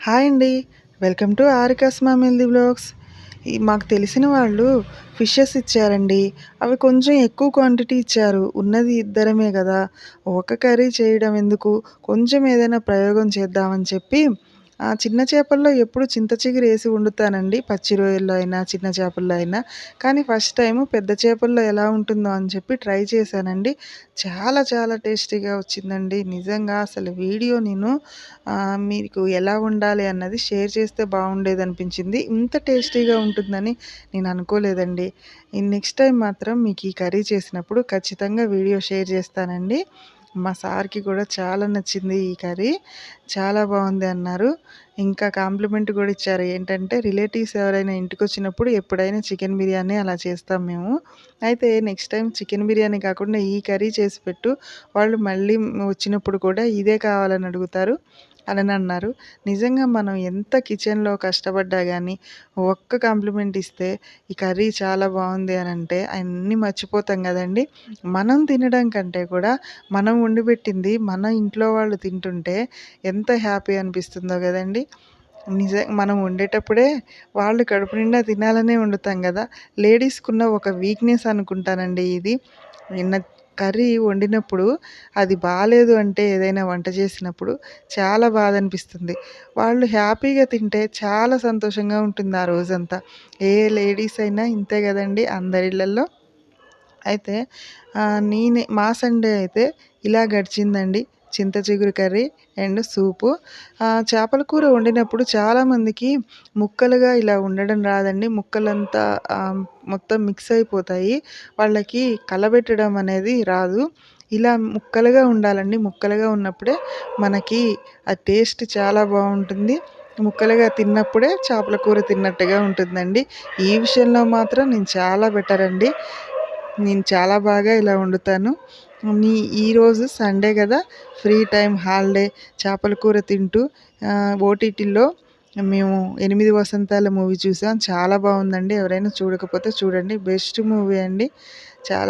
Hi అండి. Welcome to ఆరికస్ మామిల్ది వ్లాగ్స్. మాకు తెలిసిన వాళ్ళు ఫిషెస్ ఇచ్చారండి. అవి కొంచెం ఎక్కువ క్వాంటిటీ ఇచ్చారు. ఉన్నది ఇద్దరమే గదా! ఒక కర్రీ చేయడం ఎందుకు, కొంచెం ఏదైనా ప్రయోగం చేద్దామని చెప్పి చిన్న చేపల్లో ఎప్పుడు చింత చిగురేసి వండుతానండి. పచ్చి రొయ్యల్లో అయినా, చిన్న చేపల్లో అయినా. కానీ ఫస్ట్ టైము పెద్ద చేపల్లో ఎలా ఉంటుందో అని చెప్పి ట్రై చేశానండి. చాలా చాలా టేస్టీగా వచ్చిందండి. నిజంగా అసలు వీడియో నేను మీకు ఎలా వండాలి అన్నది షేర్ చేస్తే బాగుండేదనిపించింది. ఇంత టేస్టీగా ఉంటుందని నేను అనుకోలేదండి. నెక్స్ట్ టైం మాత్రం మీకు ఈ కర్రీ చేసినప్పుడు ఖచ్చితంగా వీడియో షేర్ చేస్తానండి. మా సార్‌కి కూడా చాలా నచ్చింది ఈ కర్రీ. చాలా బావుంది అన్నారు. ఇంకా కాంప్లిమెంట్ కూడా ఇచ్చారు. ఏంటంటే రిలేటివ్స్ ఎవరైనా ఇంటికొచ్చినప్పుడు ఎప్పుడైనా చికెన్ బిర్యానీ అలా చేస్తాం మేము. అయితే నెక్స్ట్ టైమ్ చికెన్ బిర్యానీ కాకుండా ఈ కర్రీ చేసి పెట్టు. వాళ్ళు మళ్ళీ వచ్చినప్పుడు కూడా ఇదే కావాలని అడుగుతారు అని అన్నారు. నిజంగా మనం ఎంత కిచెన్‌లో కష్టపడ్డా గానీ, ఒక్క కాంప్లిమెంట్ ఇస్తే ఈ కర్రీ చాలా బావుంది అనంటే అయన్నీ మర్చిపోతాం గదండీ! మనం తినడం కంటే కూడా మనం వండిపెట్టింది మన ఇంట్లో వాళ్ళు తింటుంటే ఎంత హ్యాపీ అనిపిస్తుందో గదండీ! మనం వండేటప్పుడే వాళ్ళు కడుపు నిండా తినాలనే వండుతాం గదా! లేడీస్‌కున్న ఒక వీక్‌నెస్ అనుకుంటానండి ఇది. నిన్న కర్రీ వండినప్పుడు అది బాలేదు అంటే ఏదైనా వంట చేసినప్పుడు చాలా బాధనిపిస్తుంది. వాళ్ళు హ్యాపీగా తింటే చాలా సంతోషంగా ఉంటుంది ఆ రోజంతా. ఏ లేడీస్ అయినా ఇంతే గదండీ అందరిళ్ళల్లో. అయితే మా సండే అయితే ఇలా గడిచిందండి. చింత చిగురు కర్రీ అండ్ సూపు. చేపల కూర వండినప్పుడు చాలామందికి ముక్కలుగా ఇలా ఉండడం రాదండి. ముక్కలంతా మొత్తం మిక్స్ అయిపోతాయి. వాళ్ళకి కలబెట్టడం అనేది రాదు. ఇలా ముక్కలుగా ఉండాలండి. ముక్కలుగా ఉన్నప్పుడే మనకి ఆ టేస్ట్ చాలా బావుంటుంది. ముక్కలుగా తిన్నప్పుడే చేపల కూర తిన్నట్టుగా ఉంటుందండి. ఈ విషయంలో మాత్రం నేను చాలా బెటరండి. నేను చాలా బాగా ఇలా వండుతాను. నీ ఈరోజు సండే గదా! ఫ్రీ టైమ్ హాలిడే చేపల కూర తింటూ ఓటీటీలో మేము 8 వసంతాల మూవీ చూసాం. చాలా బావుందండి. ఎవరైనా చూడకపోతే చూడండి. బెస్ట్ మూవీ అండి. చాలా